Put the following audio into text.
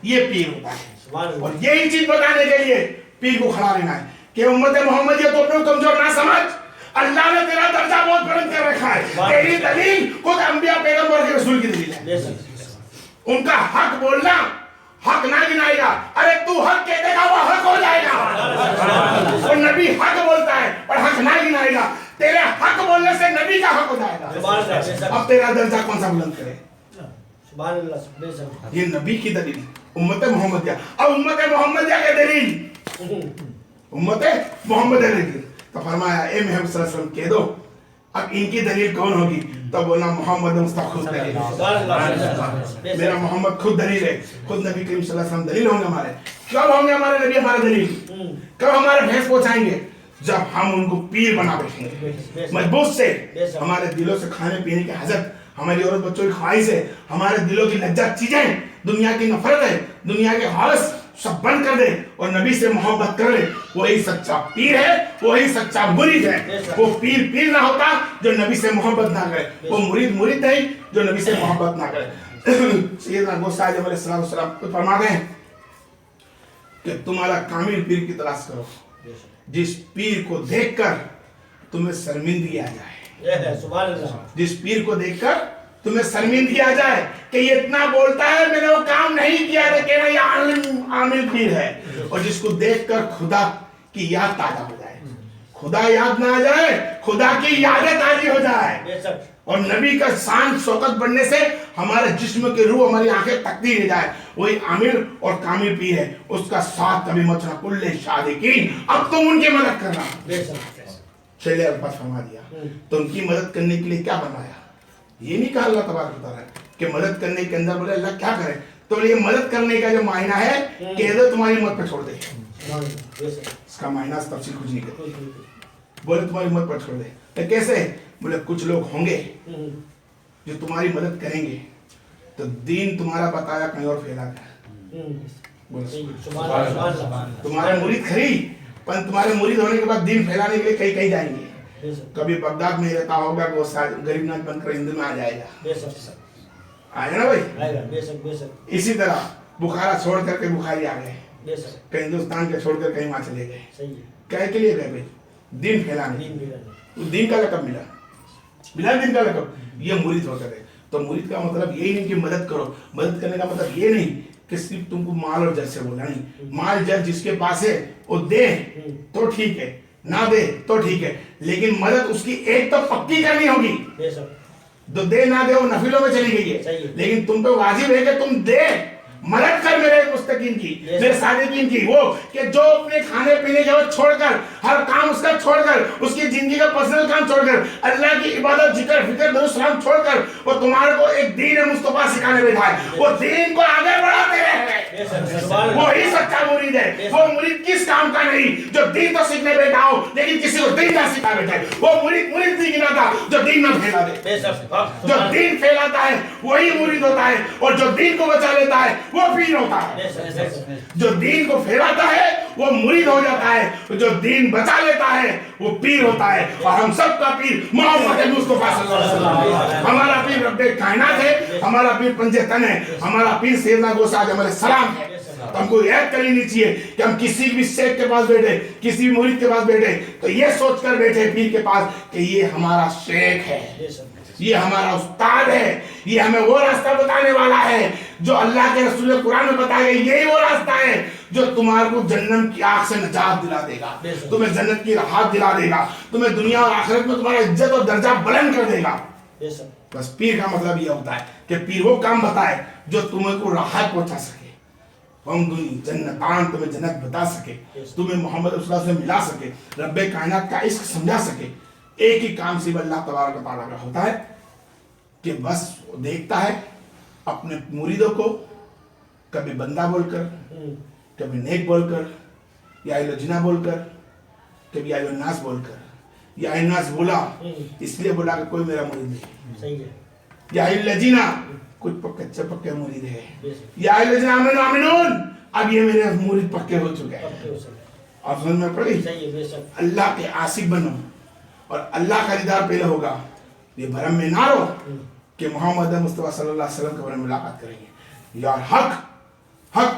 یہ پیر ہوتا ہے. اور یہی چیز بتانے کے لیے پیر کو کھڑا رہنا ہے کہ امت محمدیہ تو اپنے کمزور نہ سمجھ, اللہ نے تیرا درجہ بہت بلند کر رکھا ہے. تیری دلیل خود انبیاء پیغمبر کے رسول کی دلیل ہے. ان کا حق بولنا حق نہ گنائے گا. ارے تو حق کہتے گا وہ حق ہو جائے گا. اور نبی حق بولتا ہے اور حق نہ گنائے گا. تیرے حق بولنے سے نبی کا حق ہو جائے گا. اب تیرا درجہ کون سا بلند کرے؟ یہ نبی کی دلیل امت محمدیہ. اب امت محمدیہ کی دلیل امت محمدیہ کی دلیل تو فرمایا اے محمد صلی اللہ علیہ وسلم کہہ دو اب ان کی دلیل کون ہوگی؟ تو بولا محمد مصطفیٰ خود دلیل ہے. میرا محمد خود دلیل ہے. خود نبی کریم صلی اللہ علیہ وسلم دلیل ہوں گے ہمارے. کب ہوں گے ہمارے نبی ہمارے دلیل؟ کب ہمارے بھینس پہنچائیں گے؟ جب ہم ان کو پیر بنا بیٹھیں گے مضبوط سے. ہمارے دلوں سے کھانے پینے کی حاجت, ہماری عورت بچوں کی خواہش ہے, ہمارے دلوں کی لذت چیزیں, دنیا کی نفرت ہے, دنیا کے حوث سب بند کر دے اور نبی سے محبت کر لے. وہی سچا پیر ہے, وہی سچا مرید ہے. وہ پیر نہ ہوتا جو نبی سے محبت نہ کرے, وہ مرید نہیں جو نبی سے محبت نہ کرے. سیدنا غوث اعظم علیہ السلام کو فرماتے ہیں کہ تمہارا کامل پیر کی تلاش کرو جس پیر کو دیکھ کر تمہیں شرمندگی آ جائے. جس پیر کو دیکھ کر تمہیں شرمندگی آ جائے کہ یہ اتنا بولتا ہے میں نے وہ کام نہیں کیا تھا, کہنا یہ عامل پیر ہے. اور جس کو دیکھ کر خدا کی یاد تازہ ہو جائے. خدا یاد نہ آ جائے, خدا کی یادیں تازی ہو جائے. اور نبی کا شان شوکت بڑھنے سے ہمارے جسم کی روح ہماری آنکھیں تکتی رہ جائے. وہی عامل اور کامل پیر ہے. اس کا ساتھ کبھی مت نہ کل صادقین. اب تم ان کی مدد کرنا. چلے الفاظ فرما دیا تو ان کی مدد کرنے کے لیے کیا بنایا؟ یہ نہیں کہا اللہ تبارک و تعالیٰ کہ مدد کرنے کے اندر بولے اللہ کیا کرے. تو یہ مدد کرنے کا جو معنی ہے کہ تمہاری امت پہ چھوڑ دے. اس کا معنی تفصیل کچھ نہیں کرتے. بولے تمہاری امت پر چھوڑ دے. تو کیسے؟ بولے کچھ لوگ ہوں گے جو تمہاری مدد کریں گے تو دین تمہارا بتایا کہیں اور پھیلا گیا. تمہارے مرید کھری پر تمہارے مرید ہونے کے بعد دین پھیلانے کے لیے کہیں جائیں گے. کبھی بغداد میں رہتا ہوگا وہ غریب ناز بن کر ہندو میں آ جائے گا. آئے نا بھائی. اسی طرح بخارا چھوڑ کر کے بخاری آ گئے, کہ ہندوستان کے چھوڑ کر کہیں وہاں چلے گئے. کہے کے لیے گئے بھائی؟ دین پھیلانے. دین کا لقب ملا دین کا لقب. یہ مرید ہوتا ہے. تو مرید کا مطلب یہی نہیں کہ مدد کرو. مدد کرنے کا مطلب یہ نہیں کہ صرف تم کو مال اور جل سے بولا. نہیں, مال جل جس کے پاس ہے وہ دے تو ٹھیک ہے, نہ دے تو ٹھیک ہے, لیکن مدد اس کی ایک تو پکی کرنی ہوگی. جو دے نہ دے وہ نفلوں میں چلی گئی ہے, لیکن تم پہ واجب ہے کہ تم دے. مدد کر میرے مستقیم کی, میرے صادقین کی. وہ کہ جو اپنے کھانے پینے کے وقت چھوڑ کر, ہر کام اس کا چھوڑ کر, اس کی زندگی کا پرسنل کام چھوڑ کر, اللہ کی عبادت ذکر فکر درود سلام چھوڑ کر وہ تمہارے کو ایک دین مصطفیٰ سکھانے بیٹھا ہے. وہ دین کو آگے بڑھاتے رہے. وہی سچا مرید ہے. وہ مرید کس کام کا نہیں جو دین تو سیکھنے بیٹھا ہو لیکن کسی کو دین نہ سکھا بیٹھا ہے. وہ مرید نہیں گناتا جو دین نہ پھیلا دے. جو دین پھیلاتا ہے وہی مرید ہوتا ہے, اور جو دین کو بچا لیتا ہے وہ پیر ہوتا ہے. جو دین کو پھیلاتا ہے وہ مرید ہو جاتا ہے, جو دین بچا لیتا ہے وہ پیر ہوتا ہے. اور ہم سب کا پیر محمد مصطفیٰ صلی اللہ علیہ وسلم. ہمارا پیر رب کائنات ہے, ہمارا پیر پنجے تن ہے, ہمارا پیر سیدنا غوث اعظم علیہ السلام ہے. تو ہم کو یاد کرنی نہیں چاہیے کہ ہم کسی بھی شیخ کے پاس بیٹھے, کسی بھی مرید کے پاس بیٹھے تو یہ سوچ کر بیٹھے پیر کے پاس کہ یہ ہمارا شیخ ہے, یہ ہمارا استاد ہے, یہ ہمیں وہ راستہ بتانے والا ہے جو اللہ کے رسول قرآن میں بتایا گیا. یہی وہ راستہ ہے جو تمہارے کو جنت کی آگ سے نجات دلا دے گا, تمہیں جنت کی راحت دلا دے گا, تمہیں دنیا اور آخرت میں تمہارا عزت اور درجہ بلند کر دے گا. بس پیر کا مطلب یہ ہوتا ہے کہ پیر وہ کام بتائے جو تمہیں کو راحت پہنچا سکے, جنتان تمہیں جنت بتا سکے, تمہیں محمد رسول اللہ سے ملا سکے, رب کائنات کا عشق سمجھا سکے. ایک ہی کام صرف اللہ تبارک و تعالیٰ کا ہوتا ہے کہ بس وہ دیکھتا ہے اپنے مریدوں کو کبھی بندہ بول کر, کبھی نیک بول کر, یا الجنا بول کر, کبھی یا الناس بول کر. یا الناس بولا اس لیے بولا کہ کوئی میرا مرید نہیں, یا الجنا کچھ کچے پکے مرید ہے, یا الجنا آمنون آمنون اب یہ میرے مرید پکے ہو چکے ہیں. اور سن میں پڑھی اللہ کے عاشق بنو اور اللہ کا دیدار پہلے ہوگا. یہ بھرم میں نہ رہو کہ محمد مصطفیٰ صلی اللہ علیہ وسلم کے بارے میں ملاقات کریں گے. یار حق